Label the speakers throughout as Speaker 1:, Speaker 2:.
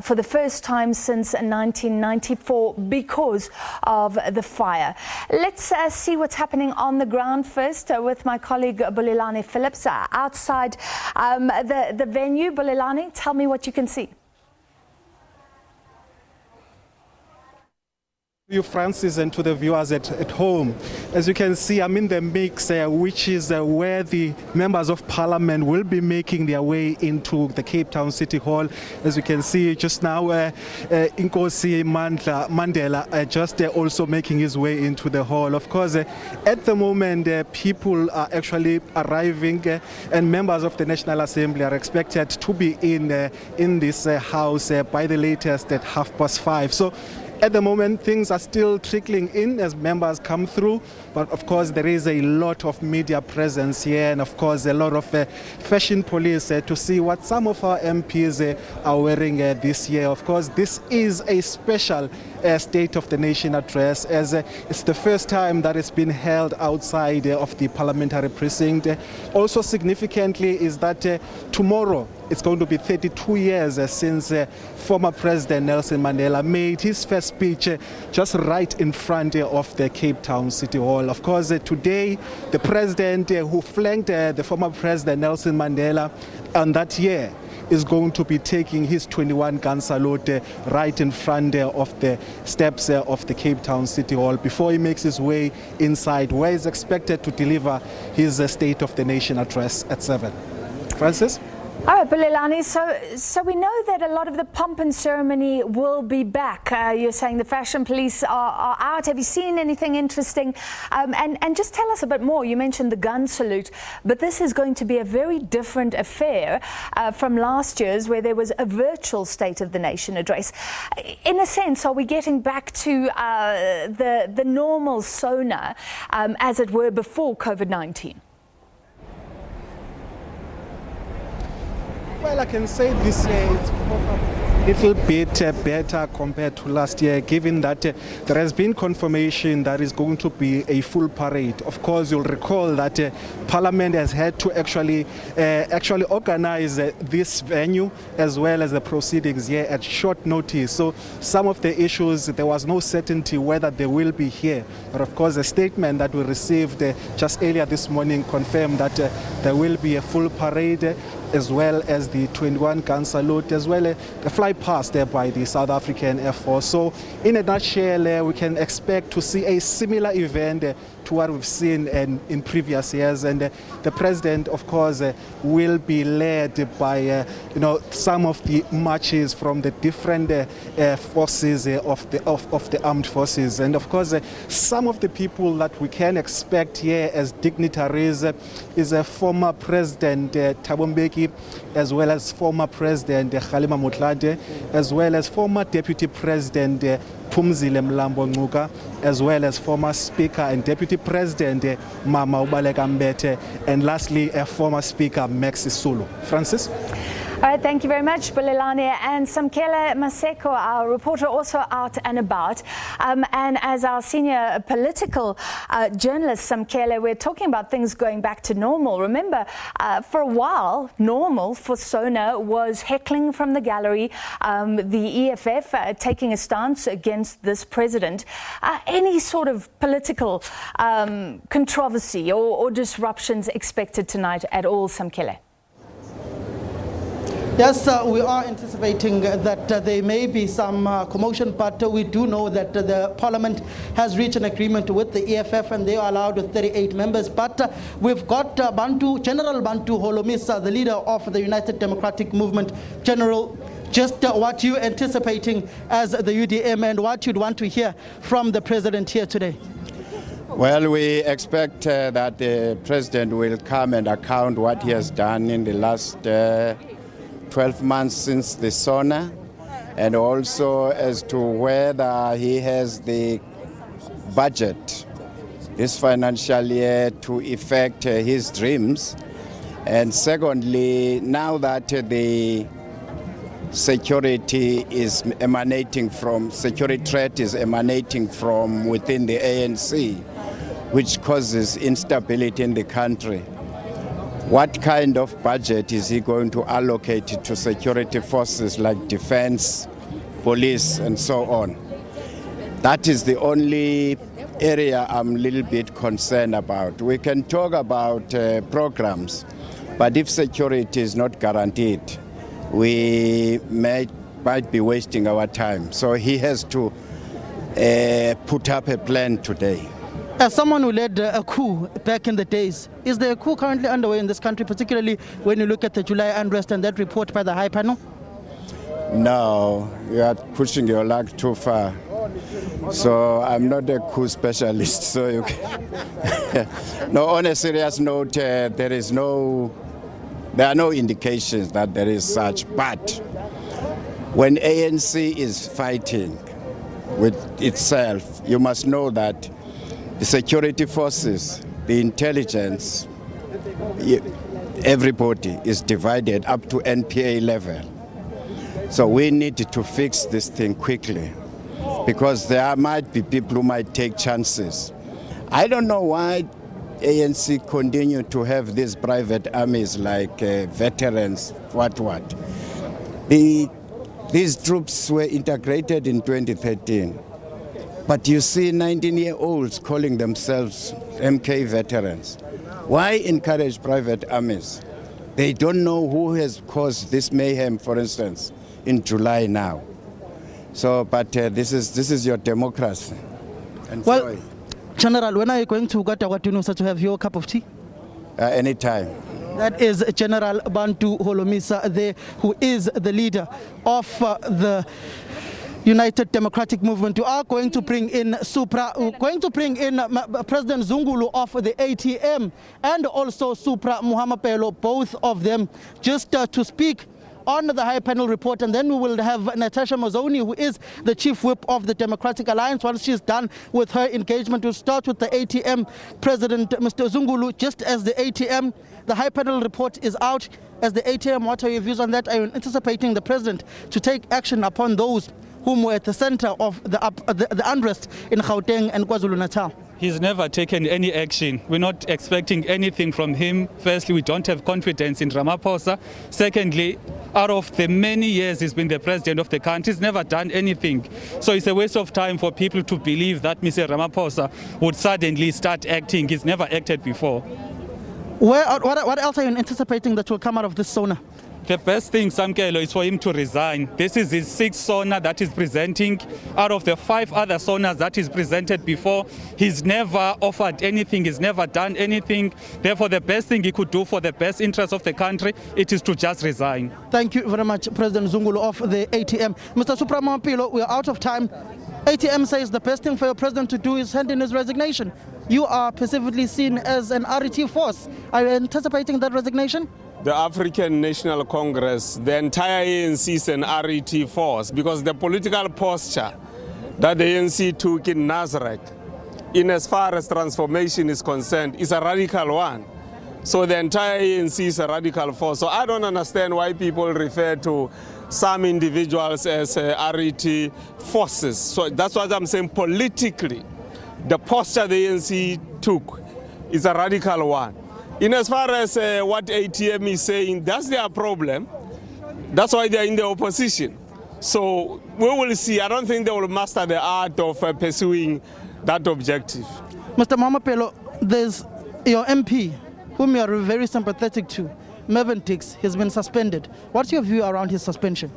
Speaker 1: for the first time since 1994 because of the fire. Let's see what's happening on the ground first with my colleague Bulelani Phillips outside the venue. Bulelani, tell me what you can see.
Speaker 2: You, Francis, and to the viewers at home. As you can see, I'm in the mix, which is where the members of parliament will be making their way into the Cape Town City Hall. As you can see just now, Inkosi Mandela just also making his way into the hall. Of course, at the moment, people are actually arriving, and members of the National Assembly are expected to be in this house by the latest at 5:30. So at the moment, things are still trickling in as members come through, but of course there is a lot of media presence here, and of course a lot of fashion police to see what some of our MPs are wearing this year. Of course, this is a special State of the Nation address, as it's the first time that it's been held outside of the parliamentary precinct. Also significantly is that tomorrow it's going to be 32 years since former President Nelson Mandela made his first speech just right in front of the Cape Town City Hall. Of course, today the president who flanked the former President Nelson Mandela on that year is going to be taking his 21-gun salute right in front of the steps of the Cape Town City Hall before he makes his way inside, where he's expected to deliver his State of the Nation address at 7. Francis?
Speaker 1: All right, Bulelani, so we know that a lot of the pomp and ceremony will be back. You're saying the fashion police are out. Have you seen anything interesting? And just tell us a bit more. You mentioned the gun salute, but this is going to be a very different affair from last year's, where there was a virtual State of the Nation address. In a sense, are we getting back to the normal SONA, as it were, before COVID-19?
Speaker 2: Well, I can say this year it's a little bit better compared to last year, given that there has been confirmation that is going to be a full parade. Of course, you'll recall that Parliament has had to actually organize this venue as well as the proceedings here at short notice. So some of the issues, there was no certainty whether they will be here. But of course, a statement that we received just earlier this morning confirmed that there will be a full parade, as well as the 21-gun salute, as well as the fly past there by the South African Air Force. So in a nutshell, we can expect to see a similar event to what we've seen in previous years. And the president, of course, will be led by some of the marches from the different forces of the armed forces. And of course, some of the people that we can expect here as dignitaries is a former President Thabo Mbeki, as well as former President Kgalema Motlanthe, as well as former Deputy President Phumzile Mlambo-Ngcuka, as well as former Speaker and Deputy President Mama Ubaleka Mbete, and lastly, former Speaker Max Sisulu. Francis?
Speaker 1: All right, thank you very much, Bulelani. And Samkele Maseko, our reporter, also out and about. And as our senior political journalist, Samkele, we're talking about things going back to normal. Remember, for a while, normal for SONA was heckling from the gallery, the EFF taking a stance against this president. Any sort of political controversy or disruptions expected tonight at all, Samkele?
Speaker 3: Yes, we are anticipating that there may be some commotion, but we do know that the Parliament has reached an agreement with the EFF, and they are allowed with 38 members. But we've got General Bantu Holomisa, the leader of the United Democratic Movement. General, just what you're anticipating as the UDM and what you'd want to hear from the president here today.
Speaker 4: Well, we expect that the president will come and account what he has done in the last 12 months since the SONA, and also as to whether he has the budget this financial year to effect his dreams. And secondly, now that the security threat is emanating from within the ANC, which causes instability in the country, what kind of budget is he going to allocate to security forces like defense, police, and so on? That is the only area I'm a little bit concerned about. We can talk about programs, but if security is not guaranteed, we might be wasting our time. So he has to put up a plan today.
Speaker 3: As someone who led a coup back in the days, is there a coup currently underway in this country, particularly when you look at the July unrest and that report by the High Panel?
Speaker 4: No, you are pushing your luck too far. So I'm not a coup specialist. So you can no, on a serious note, there are no indications that there is such. But when ANC is fighting with itself, you must know that the security forces, the intelligence, everybody is divided up to NPA level. So we need to fix this thing quickly, because there might be people who might take chances. I don't know why ANC continue to have these private armies like veterans, what. These troops were integrated in 2013. But you see 19-year-olds calling themselves MK veterans. Why encourage private armies? They don't know who has caused this mayhem, for instance, in July now. So, but this is your democracy. And
Speaker 3: well, General, when are you going to Gatawatunusa to have your cup of tea?
Speaker 4: Anytime.
Speaker 3: That is General Bantu Holomisa there, who is the leader of the United Democratic Movement. You are going to bring in President Zungulu of the ATM and also Supra Muhamapelo, both of them, just to speak on the High Panel report, and then we will have Natasha Mazzoni, who is the Chief Whip of the Democratic Alliance. Once she's done with her engagement, we'll start with the ATM President, Mr. Zungulu. Just as the ATM, the High Panel report is out, as the ATM, what are your views on that? Are you anticipating the President to take action upon those whom were at the center of the unrest in Gauteng and KwaZulu-Natal?
Speaker 5: He's never taken any action. We're not expecting anything from him. Firstly, we don't have confidence in Ramaphosa. Secondly, out of the many years he's been the president of the country, he's never done anything. So it's a waste of time for people to believe that Mr. Ramaphosa would suddenly start acting. He's never acted before.
Speaker 3: What else are you anticipating that will come out of this SONA?
Speaker 5: The best thing, Samkele, is for him to resign. This is his 6th SONA that he's presenting. Out of the 5 other SONAs that he's presented before, he's never offered anything, he's never done anything. Therefore, the best thing he could do for the best interest of the country, it is to just resign.
Speaker 3: Thank you very much, President Zungulu of the ATM. Mr. Supramampilo, we're out of time. ATM says the best thing for your president to do is hand in his resignation. You are specifically seen as an RET force. Are you anticipating that resignation?
Speaker 6: The African National Congress, the entire ANC is an RET force, because the political posture that the ANC took in Nazareth, in as far as transformation is concerned, is a radical one. So the entire ANC is a radical force. So I don't understand why people refer to some individuals as RET forces. So that's what I'm saying. Politically, the posture the ANC took is a radical one. In as far as what ATM is saying, that's their problem. That's why they're in the opposition. So we will see. I don't think they will master the art of pursuing that objective.
Speaker 3: Mr. Mamapelo, there's your MP, whom you are very sympathetic to, Mervyn Dix, has been suspended. What's your view around his suspension?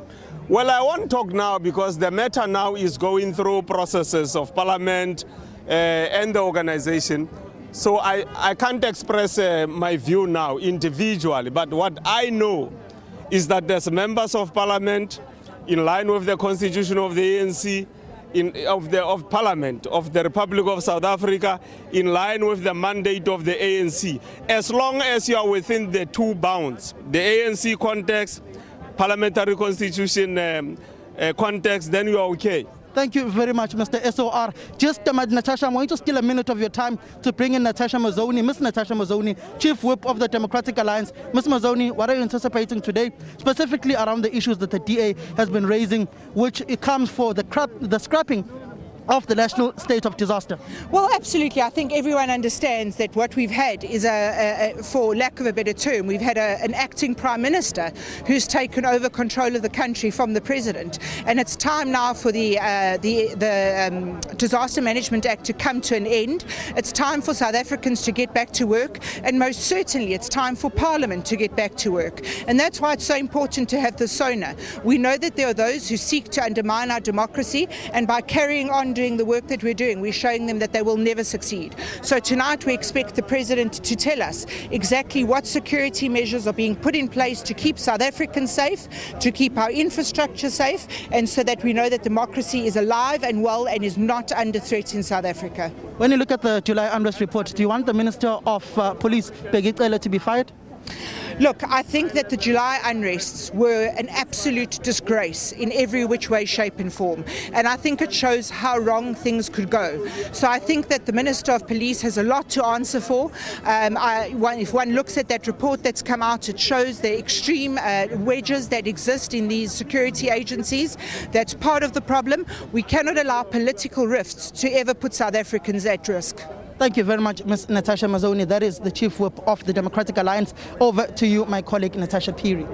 Speaker 6: Well, I won't talk now, because the matter now is going through processes of Parliament and the organization. So I can't express my view now individually, but what I know is that there's members of Parliament, in line with the constitution of the ANC, of Parliament of the Republic of South Africa, in line with the mandate of the ANC. As long as you are within the 2 bounds, the ANC context, parliamentary constitution context, then you are okay.
Speaker 3: Thank you very much, Mr. SOR. Just, Natasha, I'm going to steal a minute of your time to bring in Natasha Mazzoni, Miss Natasha Mazzoni, Chief Whip of the Democratic Alliance. Ms. Mazzoni, what are you anticipating today, specifically around the issues that the DA has been raising, which it comes for the scrapping of the national state of disaster?
Speaker 7: Well, absolutely. I think everyone understands that what we've had is, for lack of a better term, we've had an acting Prime Minister who's taken over control of the country from the President. And it's time now for the Disaster Management Act to come to an end. It's time for South Africans to get back to work, and most certainly it's time for Parliament to get back to work. And that's why it's so important to have the SONA. We know that there are those who seek to undermine our democracy, and by carrying on doing the work that we're doing, we're showing them that they will never succeed. So tonight we expect the President to tell us exactly what security measures are being put in place to keep South Africans safe, to keep our infrastructure safe, and so that we know that democracy is alive and well and is not under threat in South Africa.
Speaker 3: When you look at the July unrest report, do you want the Minister of Police, Maseko, to be fired?
Speaker 7: Look, I think that the July unrests were an absolute disgrace in every which way, shape and form. And I think it shows how wrong things could go. So I think that the Minister of Police has a lot to answer for. If one looks at that report that's come out, it shows the extreme wedges that exist in these security agencies. That's part of the problem. We cannot allow political rifts to ever put South Africans at risk.
Speaker 3: Thank you very much, Ms. Natasha Mazoni. That is the Chief Whip of the Democratic Alliance. Over to you, my colleague Natasha Phiri.